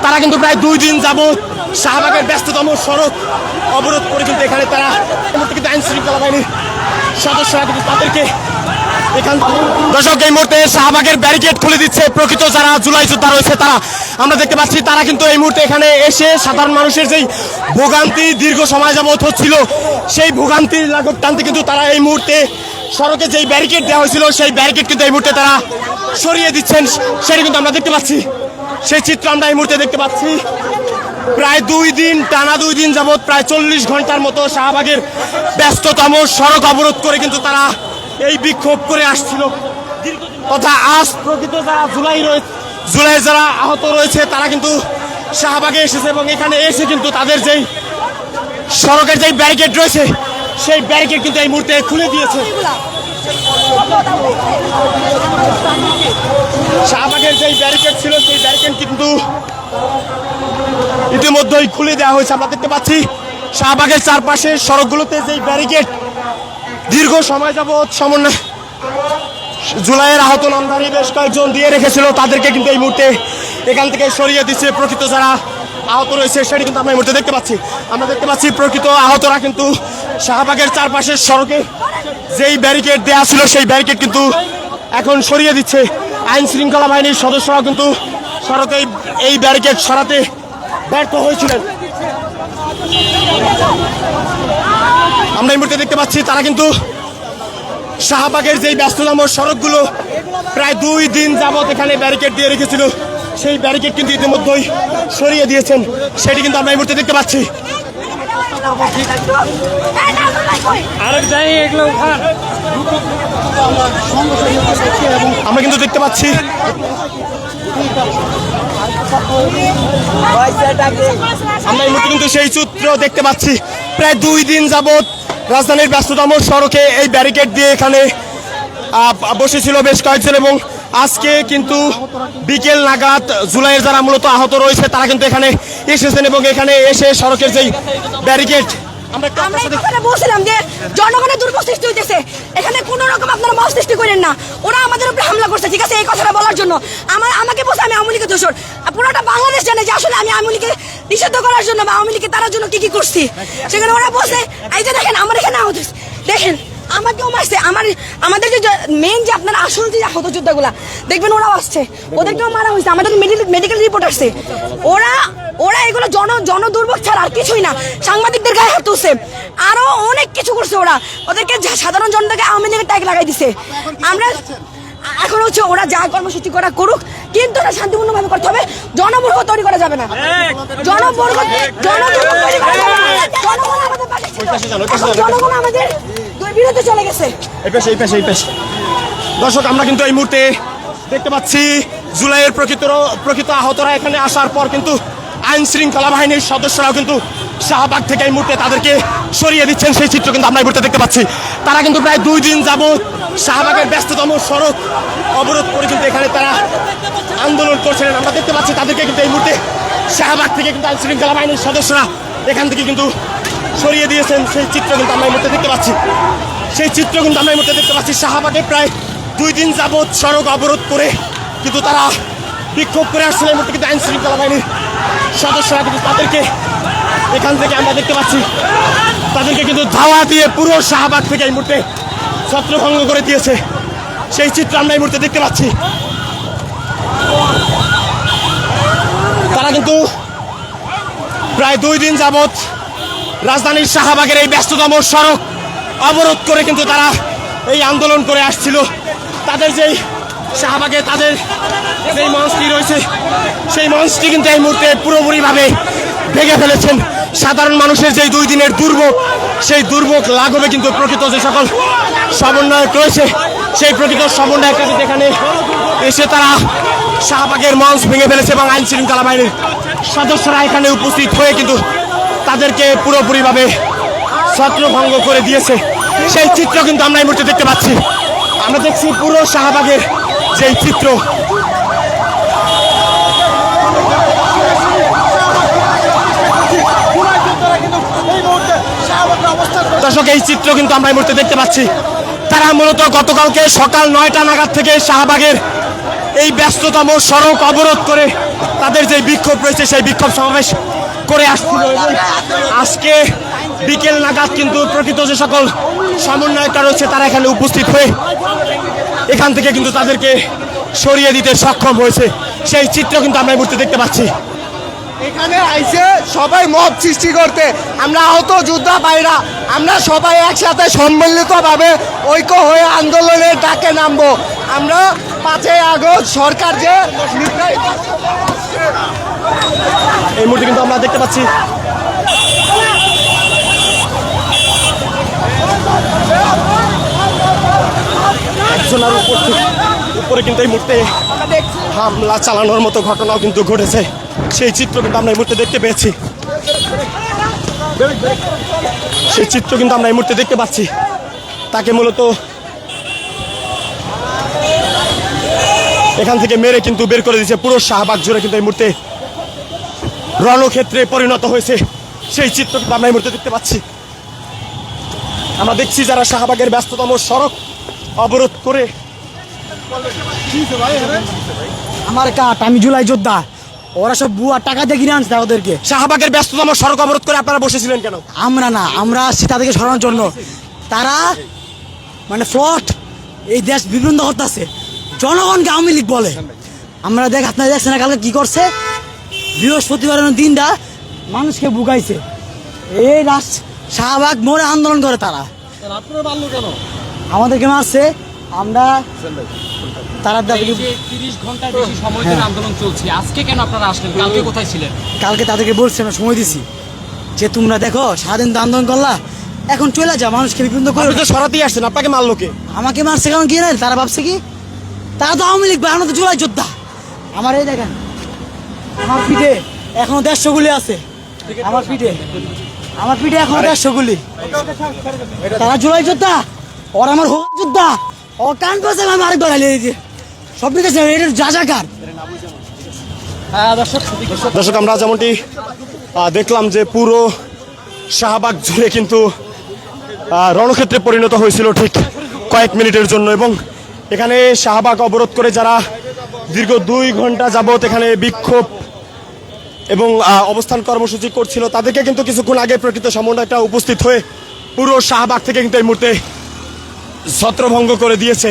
তারা কিন্তু প্রায় 2 দিন যাবত শাহবাগের ব্যস্ততম সড়ক অবরোধ করে কিন্তু এখানে তারা কিন্তু আইন শৃঙ্খলা বাহিনীর সদস্যরা কিন্তু তাদেরকে এখান দর্শক এই মুহূর্তে শাহবাগের ব্যারিকেড খুলে দিচ্ছে প্রকৃত যারা জুলাই যোদ্ধা রয়েছে তারা। আমরা দেখতে পাচ্ছি তারা কিন্তু এই মুহূর্তে এখানে এসে সাধারণ মানুষের যেই ভোগান্তি দীর্ঘ সময় যাবত হচ্ছিল সেই ভোগান্তির লাঘব টানতে কিন্তু তারা এই মুহূর্তে সড়কে যেই ব্যারিকেড দেওয়া হয়েছিল সেই ব্যারিকেড কিন্তু এই মুহূর্তে তারা সরিয়ে দিচ্ছেন, সেটা কিন্তু আমরা দেখতে পাচ্ছি। সেই চিত্র আমরা এই মুহূর্তে দেখতে পাচ্ছি। প্রায় 2 দিন টানা 2 দিন যাবত প্রায় 40 ঘন্টার মতো শাহবাগের ব্যস্ততম সড়ক অবরোধ করে কিন্তু তারা এই বিক্ষোভ করে আসছিল। তথা আজ প্রকৃত যারা জুলাই যারা আহত রয়েছে তারা কিন্তু শাহবাগে এসেছে এবং এখানে এসে কিন্তু তাদের যেই সড়কের যেই ব্যারিকেড রয়েছে সেই ব্যারিকেড কিন্তু এই মুহূর্তে খুলে দিয়েছে। শাহবাগের যেই ব্যারিকেড ছিল সেই ব্যারিকেড কিন্তু ইতিমধ্যেই খুলে দেওয়া হয়েছে। আমরা দেখতে পাচ্ছি শাহবাগের চারপাশে সড়কগুলোতে যেই ব্যারিকেড দীর্ঘ সময় যাবৎ সমন্বয় জুলাইয়ের আহত নামধারী বেশ কয়েকজন দিয়ে রেখেছিল তাদেরকে কিন্তু এই মুহূর্তে এখান থেকে সরিয়ে দিচ্ছে। প্রকৃত যারা আহত রয়েছে সেটি কিন্তু আমরা এই মুহূর্তে দেখতে পাচ্ছি। আমরা দেখতে পাচ্ছি প্রকৃত আহতরা কিন্তু শাহবাগের চারপাশের সড়কে যেই ব্যারিকেড দেওয়া ছিল সেই ব্যারিকেড কিন্তু এখন সরিয়ে দিচ্ছে। আইন শৃঙ্খলা বাহিনীর সদস্যরা কিন্তু সড়কে এই ব্যারিকেড সরাতে ব্যর্থ হয়েছিলেন। আমরা এই মুহূর্তে দেখতে পাচ্ছি তারা কিন্তু শাহবাগের যেই ব্যস্ততম সড়কগুলো প্রায় 2 দিন যাবত এখানে ব্যারিকেড দিয়ে রেখেছিল সেই ব্যারিকেড কিন্তু ইতিমধ্যেই সরিয়ে দিয়েছেন, সেটি কিন্তু আমরা এই মুহূর্তে দেখতে পাচ্ছি। আমরা কিন্তু দেখতে পাচ্ছি আমরা এই মুহূর্তে কিন্তু সেই চিত্র দেখতে পাচ্ছি। প্রায় 2 দিন যাবত রাজধানীর ব্যস্ততম সড়কে এই ব্যারিকেড দিয়ে এখানে বসেছিল বেশ কয়েকজন এবং আজকে কিন্তু বিকেল নাগাদ জুলাইয়ের যারা মূলত আহত রয়েছে তারা কিন্তু এখানে এসেছেন এবং এখানে এসে সড়কের যেই ব্যারিকেড আমরা বলছিলাম যে জনগণের দুর্ভোগ সৃষ্টি হইতেছে, এখানে কোন রকম আপনারা মত সৃষ্টি করেন না। ওরা আমাদের উপরে হামলা করছে, ঠিক আছে, এই কথাটা বলার জন্য আমাকে বলছে আমি আওয়ামী লীগের দোষর। পুরোটা বাংলাদেশ জানে যে আসলে আমি আওয়ামী লীগকে নিষিদ্ধ করার জন্য বা আওয়ামী লীগকে তার জন্য কি করছি। সেখানে ওরা বলছে এই যে দেখেন আমার এখানে আহত দেখেন আমাকেও মারছে। আমাদের যে মেন যে আপনার আসল যে আহত যোদ্ধাগুলা দেখবেন ওরাও আসছে, ওদেরকেও মারা হয়েছে, আমাদের মেডিকেল রিপোর্ট আসছে। ওরা এগুলো জন দুর্ভোগ ছাড়া আর কিছুই না। সাংবাদিকদের গায়ে হাত তুলছে, আরো অনেক কিছু করছে। ওদেরকে সাধারণ জনতাকে আওয়ামী লীগের ট্যাগ লাগাই দিছে। আমরা এখন হচ্ছে ওরা যা কর্মসূচি করা করুক, কিন্তু ওরা শান্তিপূর্ণ ভাবে করতে হবে। জনমূর্খ তৈরি করা যাবে না, জনগণ আমাদের বিরুদ্ধে চলে গেছে। দর্শক আমরা কিন্তু এই মুহূর্তে দেখতে পাচ্ছি জুলাইয়ের প্রকৃত আহতরা এখানে আসার পর কিন্তু আইন শৃঙ্খলা বাহিনীর সদস্যরাও কিন্তু শাহবাগ থেকে এই মুহূর্তে তাদেরকে সরিয়ে দিচ্ছেন। সেই চিত্র কিন্তু আমরা এই মুহূর্তে দেখতে পাচ্ছি। তারা কিন্তু প্রায় 2 দিন যাবত শাহবাগের ব্যস্ততম সড়ক অবরোধ করে কিন্তু এখানে তারা আন্দোলন করছিলেন। আমরা দেখতে পাচ্ছি তাদেরকে কিন্তু এই মুহূর্তে শাহবাগ থেকে কিন্তু আইন শৃঙ্খলা বাহিনীর সদস্যরা এখান থেকে কিন্তু সরিয়ে দিয়েছেন। সেই চিত্র কিন্তু আমরা এই মুহূর্তে দেখতে পাচ্ছি। শাহবাগে প্রায় 2 দিন যাবত সড়ক অবরোধ করে কিন্তু তারা বিক্ষোভ করে আসছিলেন। এই মুহূর্তে কিন্তু আইন শৃঙ্খলা বাহিনীর সদস্যরা কিন্তু তাদেরকে এখান থেকে আমরা দেখতে পাচ্ছি তাদেরকে কিন্তু ধাওয়া দিয়ে পুরো শাহবাগ থেকে এই মুহূর্তে ছত্রভঙ্গ করে দিয়েছে। সেই চিত্র আমরা এই মুহূর্তে দেখতে পাচ্ছি। তারা কিন্তু প্রায় 2 দিন যাবত রাজধানীর শাহবাগের এই ব্যস্ততম সড়ক অবরোধ করে কিন্তু তারা এই আন্দোলন করে আসছিল। তাদের যেই শাহবাগে তাদের যেই মঞ্চটি রয়েছে সেই মঞ্চটি কিন্তু এই মুহূর্তে পুরোপুরিভাবে ভেঙে ফেলেছেন। সাধারণ মানুষের যেই 2 দিনের দুর্ভোগ সেই দুর্ভোগ লাঘবে কিন্তু প্রকৃত যে সকল সমন্বয়ক রয়েছে সেই প্রকৃত সমন্বয়ক এখানে এসে তারা শাহবাগের মঞ্চ ভেঙে ফেলেছে এবং আইন শৃঙ্খলা বাহিনীর সদস্যরা এখানে উপস্থিত হয়ে কিন্তু তাদেরকে পুরোপুরিভাবে ছত্রভঙ্গ করে দিয়েছে। সেই চিত্র কিন্তু আমরা এই মুহূর্তে দেখতে পাচ্ছি। আমরা দেখছি পুরো শাহবাগের যেই চিত্র। দর্শক এই চিত্র কিন্তু আমরা এই মুহূর্তে দেখতে পাচ্ছি। তারা মূলত গতকালকে সকাল 9টা নাগাদ থেকে শাহবাগের এই ব্যস্ততম সড়ক অবরোধ করে তাদের যে বিক্ষোভ রয়েছে সেই বিক্ষোভ সমাবেশ করে আসছিল এবং আজকে বিকেল নাগাদ কিন্তু প্রকৃত যে সকল সমন্বয়করা রয়েছে তারা এখানে উপস্থিত হয়ে এখান থেকে কিন্তু তাদেরকে সরিয়ে দিতে সক্ষম হয়েছে। সেই চিত্র কিন্তু আমরা এই মুহূর্তে দেখতে পাচ্ছি। এখানে আইছে সবাই মব সৃষ্টি করতে, আমরা আহত যোদ্ধা ভাইরা আমরা সবাই একসাথে সম্মিলিতভাবে ঐক্য হয়ে আন্দোলনের ডাকে নামবো। আমরা 5ই আগস্ট সরকার যে এই মুহূর্তে কিন্তু আমরা দেখতে পাচ্ছি একজনের উপরে কিন্তু এই মুহূর্তে হামলা চালানোর মতো ঘটনাও কিন্তু ঘটেছে। সেই চিত্র কিন্তু আমরা এই মুহূর্তে দেখতে পেয়েছি। সেই চিত্র কিন্তু আমরা এই মুহূর্তে দেখতে পাচ্ছি। তাকে মূলত এখান থেকে মেরে কিন্তু বের করে দিয়েছে। পুরো শাহবাগ জুড়ে কিন্তু এই মুহূর্তে রণক্ষেত্রে পরিণত হয়েছে। সেই চিত্র কিন্তু আমরা এই মুহূর্তে দেখতে পাচ্ছি। আমরা দেখছি যারা শাহবাগের ব্যস্ততম সড়ক অবরোধ করে আমার কাঠ, আমি জুলাই যোদ্ধা, ওরা সব বুয়া টাকা দিয়ে কিনে আনছে ওদেরকে। শাহবাগের ব্যস্ততম সড়ক অবরোধ করে আপনারা বসেছিলেন কেন? আমরা না, আমরা আসছি তাদেরকে সরানোর জন্য। তারা মানে ফ্লট এই দেশ বিভ্রান্ত করতেছে, জনগণকে আওয়ামী লীগ বলে। আমরা আপনারা দেখছেন না কালকে কি করছে, বৃহস্পতিবারের দিনটা মানুষকে বুকাইছে। এই শাহবাগ মোড়ে আন্দোলন করে তারা, আমাদেরকে মারছে। আমরা তারা 30 ঘন্টার বেশি সময় ধরে আন্দোলন চলছে, আজকে কেন আপনারা আসলেন? কালকে কোথায় ছিলেন? কালকে তাদেরকে বলছি, আমরা সময় দিছি যে তোমরা দেখো সারাদিন তো আন্দোলন করলা, এখন চলে যা, মানুষকে বিভ্রান্ত করে। আপনি তো সরাতেই আসছেন, আপনাকে মারলো কে? আমাকে মারছে কারণ কি তারা ভাবছে কি তারা তো আওয়ামী লীগ, আমরা তো জুলাই যোদ্ধা। আমার এই দেখেন আমার পিঠে এখনো 150 গুলি আছে, আমার পিঠে এখনো 150 গুলি। তারা জুলাই যোদ্ধা, ওর আমার হোক যোদ্ধা, ও কান পাশে আমি আরেকবার হারিয়ে দিয়েছি। সব ঠিক আছে, এটা যাজাকার। দর্শক, আমরা যেমনটি দেখলাম যে পুরো শাহবাগ জুড়ে কিন্তু রণক্ষেত্রে পরিণত হয়েছিল ঠিক কয়েক মিনিটের জন্য। এবং এখানে শাহবাগ অবরোধ করে যারা দীর্ঘ 2 ঘন্টা যাবত এখানে বিক্ষোভ এবং অবস্থান কর্মসূচি করছিল তাদেরকে কিন্তু কিছুক্ষণ আগে প্রকৃত সমন্বয়টা উপস্থিত হয়ে পুরো শাহবাগ থেকে কিন্তু এই মুহূর্তে ছত্রভঙ্গ করে দিয়েছে।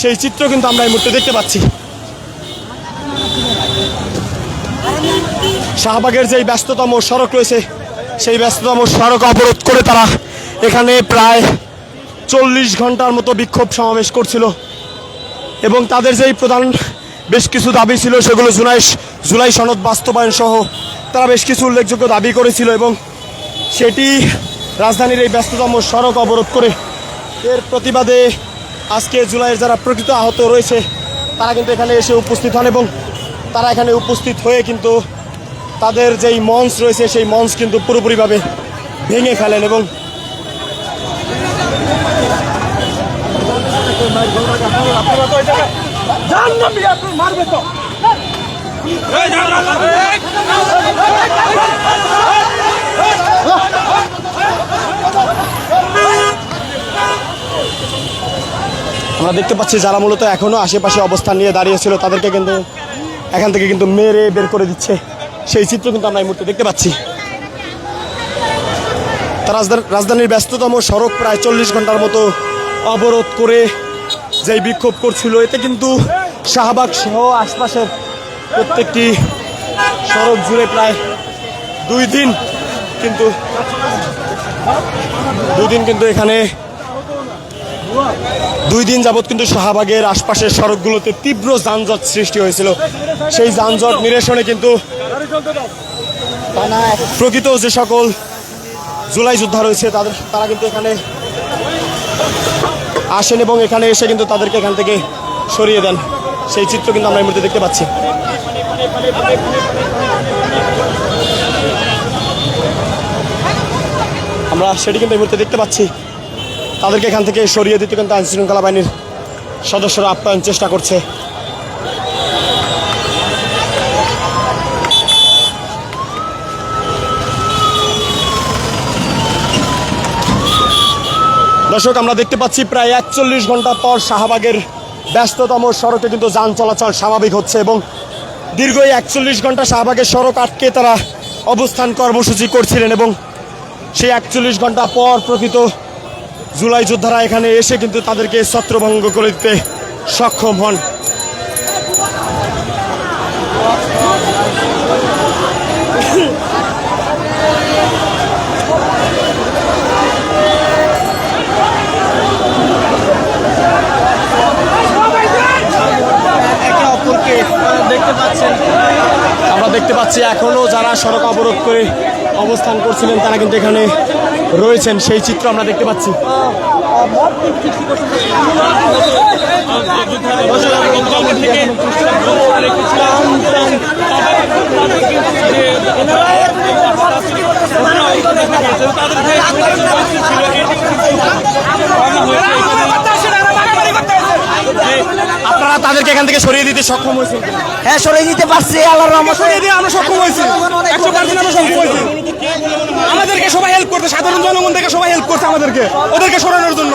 সেই চিত্র কিন্তু আমরা এই মুহূর্তে দেখতে পাচ্ছি। শাহবাগের যেই ব্যস্ততম সড়ক রয়েছে সেই ব্যস্ততম সড়ক অবরোধ করে তারা এখানে প্রায় 40 ঘন্টার মতো বিক্ষোভ সমাবেশ করছিল এবং তাদের যেই প্রধান বেশ কিছু দাবি ছিল সেগুলো জুলাই সনদ বাস্তবায়ন সহ তারা বেশ কিছু উল্লেখযোগ্য দাবি করেছিল এবং সেটি রাজধানীর এই ব্যস্ততম সড়ক অবরোধ করে এর প্রতিবাদে আজকে জুলাইয়ের যারা প্রকৃত আহত রয়েছে তারা কিন্তু এখানে এসে উপস্থিত হন এবং তারা এখানে উপস্থিত হয়ে কিন্তু তাদের যেই মঞ্চ রয়েছে সেই মঞ্চ কিন্তু পুরোপুরিভাবে ভেঙে ফেলেন এবং আমরা দেখতে পাচ্ছি যারা মূলত এখনো আশেপাশে অবস্থান নিয়ে দাঁড়িয়েছিল তাদেরকে কিন্তু এখান থেকে কিন্তু মেরে বের করে দিচ্ছে। সেই চিত্র কিন্তু আমরা এই মুহূর্তে দেখতে পাচ্ছি। রাজধানীর ব্যস্ততম সড়ক প্রায় 40 ঘন্টার মতো অবরোধ করে যেই বিক্ষোভ করছিল এতে কিন্তু শাহবাগ সহ আশপাশের প্রত্যেকটি সড়ক জুড়ে প্রায় 2 দিন কিন্তু এখানে 2 দিন যাবৎ কিন্তু শাহবাগের আশপাশের সড়কগুলোতে তীব্র যানজট সৃষ্টি হয়েছিল। সেই যানজট নিরসনে কিন্তু প্রকৃত যে সকল জুলাই যোদ্ধা রয়েছে তারা কিন্তু এখানে আসেন এবং এখানে এসে কিন্তু তাদেরকে এখান থেকে সরিয়ে দেন। সেই চিত্র কিন্তু আমরা এই মুহূর্তে দেখতে পাচ্ছি। আমরা সেটি কিন্তু এই মুহূর্তে দেখতে পাচ্ছি। তাদেরকে এখান থেকে সরিয়ে দিতে কিন্তু আইনশৃঙ্খলা বাহিনীর সদস্যরা আপ্যায়ন চেষ্টা করছে। দর্শক, আমরা দেখতে পাচ্ছি প্রায় 41 ঘন্টা পর শাহবাগের ব্যস্ততম সড়কে কিন্তু যান চলাচল স্বাভাবিক হচ্ছে এবং দীর্ঘ এই 41 ঘন্টা শাহবাগের সড়ক আটকে তারা অবস্থান কর্মসূচি করছিলেন এবং সেই 41 ঘন্টা পর প্রকৃত জুলাই যোদ্ধারা এখানে এসে কিন্তু তাদেরকে ছত্রভঙ্গ করে দিতে সক্ষম হন। একে অপরকে দেখতে পাচ্ছেন, আমরা দেখতে পাচ্ছি এখনো যারা সড়ক অবরোধ করে অবস্থান করছিলেন তারা কিন্তু এখানে রয়েছেন, সেই চিত্র আমরা দেখতে পাচ্ছি। আপনারা তাদেরকে এখান থেকে সরিয়ে দিতে সক্ষম হয়েছেন? হ্যাঁ, সরিয়ে দিতে পারছি আল্লাহর রহমতে। আমরা সক্ষম হয়েছি, 100% আমরা সক্ষম হয়েছি। আমাদেরকে সবাই হেল্প করতে, সাধারণ জনগণ থেকে সবাই হেল্প করছে আমাদেরকে, ওদেরকে সরানোর জন্য।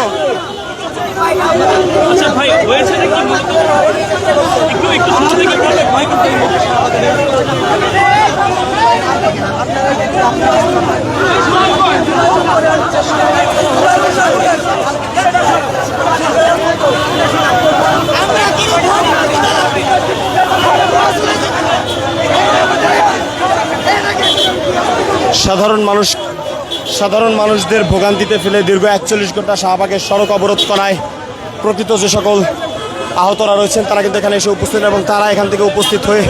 সাধারণ মানুষদের ভোগান্তিতে ফেলে দীর্ঘ 41 ঘন্টা শাহবাগের সড়ক অবরোধ করায় প্রকৃত যে সকল আহতরা রয়েছেন তারা কিন্তু এখানে এসে উপস্থিত এবং তারা এখান থেকে উপস্থিত হয়ে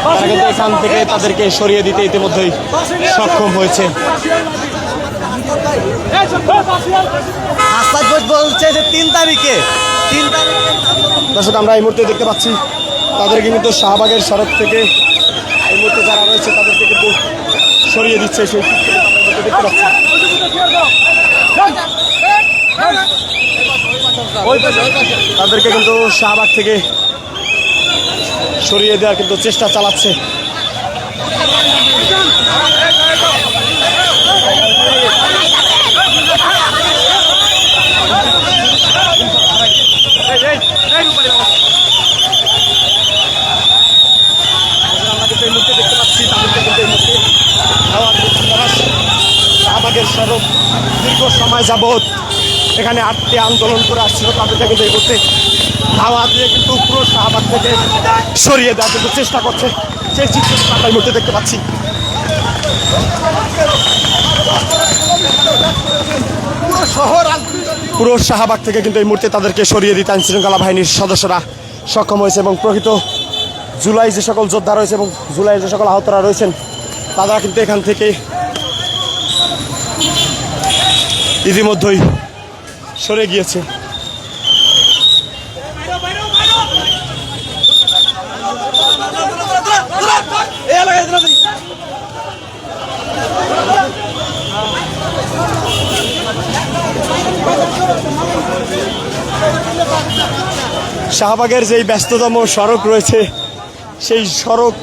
তারা কিন্তু এখান থেকে তাদেরকে সরিয়ে দিতে ইতিমধ্যেই সক্ষম হয়েছে। বলছে যে 3 তারিখে দর্শক, আমরা এই মুহূর্তে দেখতে পাচ্ছি তাদেরকে কিন্তু শাহবাগের সড়ক থেকে এই মুহূর্তে যারা রয়েছে তাদেরকে কিন্তু সরিয়ে দিচ্ছে, সেই চিত্র আমরা দেখতে পাচ্ছি। তাদেরকে কিন্তু শাহবাগ থেকে সরিয়ে দেওয়ার কিন্তু চেষ্টা চালাচ্ছে। শাহবাগের সড়ক দীর্ঘ সময় যাবৎ এখানে আটকে আন্দোলন করে আসছিল, তাদেরকে কিন্তু এই করতে হাওয়া দিয়ে কিন্তু পুরো শাহবাগ থেকে সরিয়ে দেওয়ার কিন্তু চেষ্টা করছে, সেই চিত্র আমরা এই মুহূর্তে দেখতে পাচ্ছি। পুরো শাহবাগ থেকে কিন্তু এই মুহূর্তে তাদেরকে সরিয়ে দিতে আইনশৃঙ্খলা বাহিনীর সদস্যরা সক্ষম হয়েছে এবং প্রকৃত জুলাই যে সকল যোদ্ধা রয়েছে এবং জুলাই যে সকল আহতরা রয়েছেন তারা কিন্তু এখান থেকে ইতিমধ্যেই সরে গিয়েছে। শাহবাগের যেই ব্যস্ততম সড়ক রয়েছে সেই সড়ক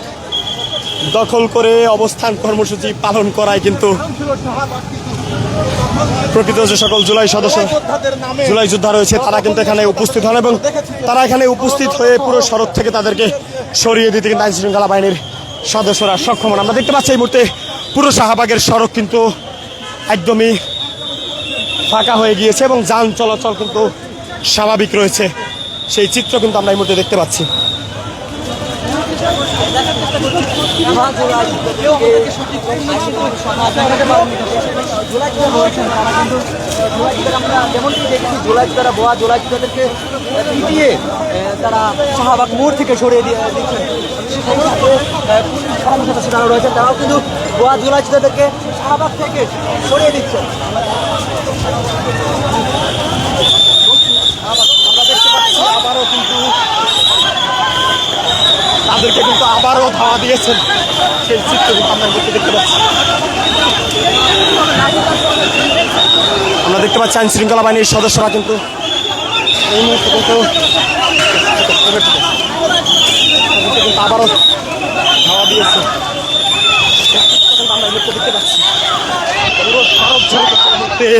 দখল করে অবস্থান কর্মসূচি পালন করায় কিন্তু প্রকৃত যে সকল জুলাই যোদ্ধা রয়েছে তারা কিন্তু এখানে উপস্থিত হন এবং তারা এখানে উপস্থিত হয়ে পুরো সড়ক থেকে তাদেরকে সরিয়ে দিতে কিন্তু আইনশৃঙ্খলা বাহিনীর সদস্যরা সক্ষম হন। আমরা দেখতে পাচ্ছি এই মুহূর্তে পুরো শাহবাগের সড়ক কিন্তু একদমই ফাঁকা হয়ে গিয়েছে এবং যান চলাচল কিন্তু স্বাভাবিক রয়েছে, সেই চিত্র কিন্তু আমরা এই মুহূর্তে দেখতে পাচ্ছি। তারা শাহবাগ মোড় থেকে সরিয়ে দিয়ে দিচ্ছেন, যারা রয়েছেন তারাও কিন্তু গোয়া জুলাই যোদ্ধাদেরকে শাহবাগ থেকে সরিয়ে দিচ্ছেন। আবারও কিন্তু তাদেরকে কিন্তু আবারও ধাওয়া দিয়েছেন, সেই চিত্র কিন্তু আমরা দেখতে পাচ্ছি। আমরা দেখতে পাচ্ছি আইন শৃঙ্খলা বাহিনীর সদস্যরা কিন্তু এই মুহূর্তে কিন্তু আবারও ধাওয়া দিয়েছে, সেই চিত্র কিন্তু আমরা এই মুহূর্তে দেখতে পাচ্ছি। পুরো সড়ক ঝরে মুহূর্তে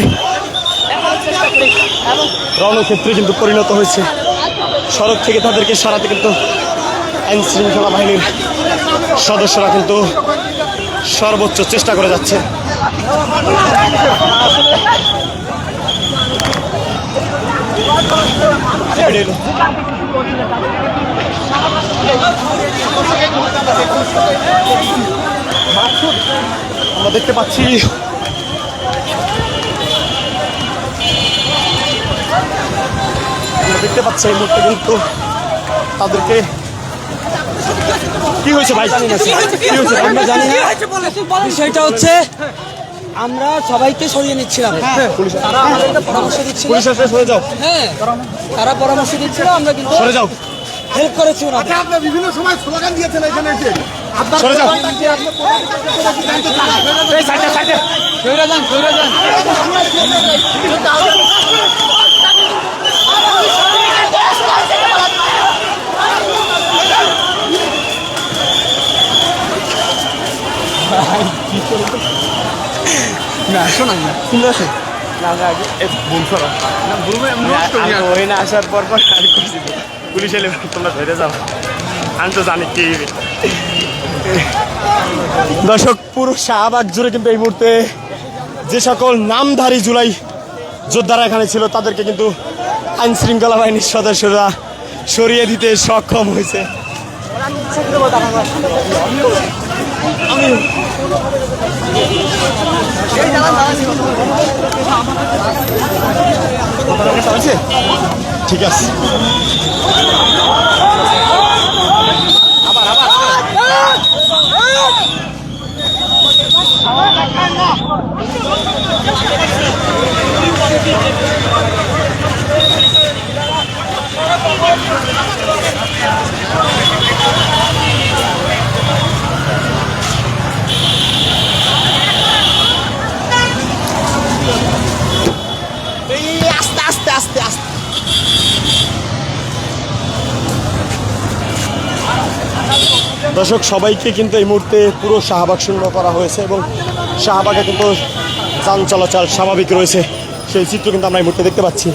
রণক্ষেত্রে কিন্তু পরিণত হয়েছে। সড়ক থেকে তাদেরকে সরাতে কিন্তু আইন শৃঙ্খলা বাহিনীর সদস্যরা কিন্তু সর্বোচ্চ চেষ্টা করে যাচ্ছে। আমরা দেখতে পাচ্ছি এই মুহূর্তে কিন্তু তাদেরকে কি হয়েছে ভাই? জানি না কি হয়েছে, আমরা জানি না। বিষয়টা হচ্ছে আমরা সবাইকে সরিয়ে নিচ্ছিলাম। তারা আমাদেরকে পরামর্শ দিচ্ছিল। পুলিশ আসলে সরে যাও, হ্যাঁ, তারা পরামর্শ দিচ্ছিল, আমরা কিন্তু সরে যাও, হেল্প করেছি ওনাদের। আপনি বিভিন্ন সময় স্লোগান দিয়েছেন এখানে এসে সরে যাও। আসার পর পুলিশ এলে তোমরা ধরে যাও, আমি তো জানি কি। দর্শক, পুরো শাহবাগ জুড়ে কিন্তু এই মুহূর্তে যে সকল নামধারী জুলাই যোদ্ধারা এখানে ছিল তাদেরকে কিন্তু আইন শৃঙ্খলা বাহিনীর সদস্যরা সরিয়ে দিতে সক্ষম হয়েছে। ঠিক আছে, আস্তে আস্তে আস্তে আস্তে। দর্শক, সবাইকে কিন্তু এই মুহূর্তে পুরো শাহবাগ শূন্য করা হয়েছে এবং শাহবাগে কিন্তু যান চলাচল স্বাভাবিক রয়েছে, সেই চিত্র কিন্তু আমরা এই মুহূর্তে দেখতে পাচ্ছি।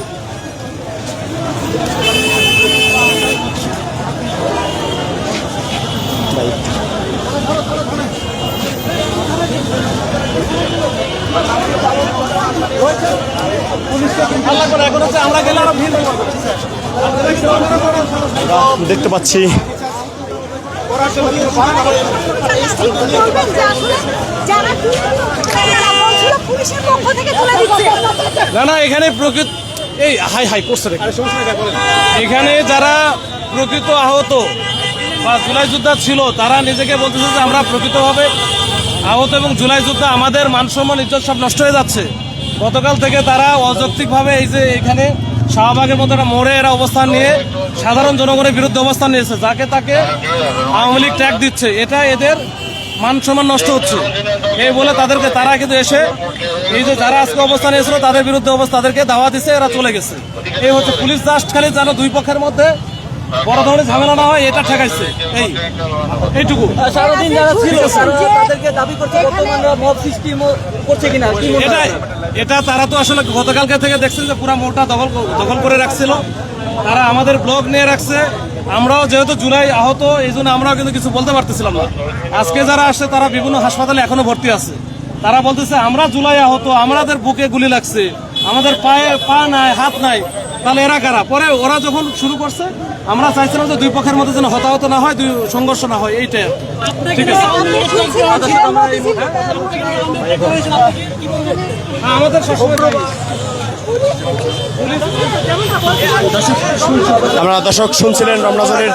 দেখতে পাচ্ছি না না, এখানে প্রকৃত এই হাই হাই করছে এখানে যারা প্রকৃত আহত বা জুলাই যোদ্ধা ছিল তারা নিজেকে বলতেছে যে আমরা প্রকৃতভাবে আহত এবং জুলাই যোদ্ধা, আমাদের মানসম্মান ইজ্জত সব নষ্ট হয়ে যাচ্ছে। গতকাল থেকে তারা অযৌক্তিকভাবে এই যে এখানে শাহবাগের মধ্যে একটা মোড়ে এরা অবস্থান নিয়ে সাধারণ জনগণের বিরুদ্ধে অবস্থান নিয়েছে, যাকে তাকে আওয়ামী লীগ ট্যাগ দিচ্ছে, এটা এদের মান সম্মান নষ্ট হচ্ছে এই বলে তাদেরকে তারা কিন্তু এসে এই যে যারা আজকে অবস্থান নিয়েছিল তাদের বিরুদ্ধে তাদেরকে দাওয়া দিচ্ছে, এরা চলে গেছে। এই হচ্ছে পুলিশ জাস্ট খালি যেন দুই পক্ষের মধ্যে বড় ধরনের ঝামেলা না হয় এটা ঠেকাইছে, এইটুকু। সারাদিন যারা ছিল তাদেরকে দাবি করছে বর্তমানে মব সৃষ্টি করছে কিনা, এটা তারা তো আসলে গতকালকে থেকে দেখছেন যে পুরা মোড়টা দখল করে রাখছিল, তারা আমাদের ব্লগ নিয়ে রাখছে। আমরাও যেহেতু জুলাই আহত, এই জন্য আমরাও কিন্তু কিছু বলতে পারতেছিলাম না। আজকে যারা আসছে তারা বিভিন্ন হাসপাতালে এখনো ভর্তি আছে, তারা বলতেছে আমরা জুলাই আহত, আমাদের বুকে গুলি লাগছে, আমাদের পায়ে পা নাই, হাত নাই, তাহলে এরা কারা? পরে ওরা যখন শুরু করছে আমরা চাইছিলাম যে দুই পক্ষের মধ্যে যেন হতাহত না হয়, দুই সংঘর্ষ না হয়, এইটাই। ঠিক আছে, আমাদের আমরা দর্শক শুনছিলেন রমনাজনের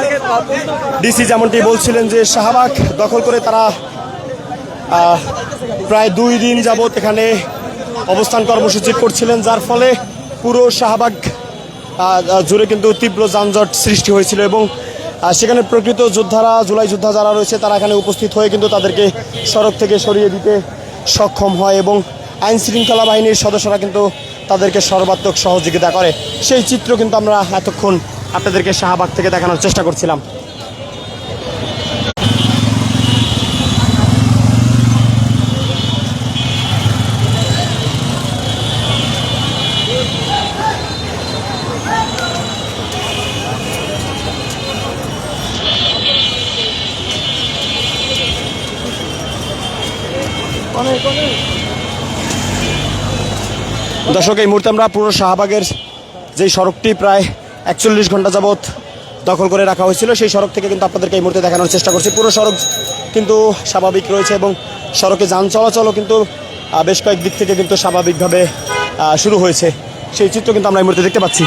ডিসি যেমনটি বলছিলেন যে শাহবাগ দখল করে তারা প্রায় 2 দিন যাবত এখানে অবস্থান কর্মসূচি করছিলেন, যার ফলে পুরো শাহবাগ জুড়ে কিন্তু তীব্র যানজট সৃষ্টি হয়েছিল এবং সেখানে প্রকৃত যোদ্ধারা, জুলাই যোদ্ধা যারা রয়েছে তারা এখানে উপস্থিত হয়ে কিন্তু তাদেরকে সড়ক থেকে সরিয়ে দিতে সক্ষম হয় এবং আইন শৃঙ্খলা বাহিনীর সদস্যরা কিন্তু তাদেরকে সর্বাত্মক সহযোগিতা করে। সেই চিত্র কিন্তু আমরা এতক্ষণ আপনাদেরকে শাহবাগ থেকে দেখানোর চেষ্টা করছিলাম। দর্শক, এই মুহূর্তে আমরা পুরো শাহবাগের যেই সড়কটি প্রায় 41 ঘন্টা যাবৎ দখল করে রাখা হয়েছিল, সেই সড়ক থেকে কিন্তু আপনাদেরকে এই মুহূর্তে দেখানোর চেষ্টা করছি। পুরো সড়ক কিন্তু স্বাভাবিক রয়েছে এবং সড়কে যান চলাচলও কিন্তু বেশ কয়েক দিক থেকে কিন্তু স্বাভাবিকভাবে শুরু হয়েছে। সেই চিত্র কিন্তু আমরা এই মুহূর্তে দেখতে পাচ্ছি।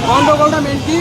গন্ডগোলটা মেন কি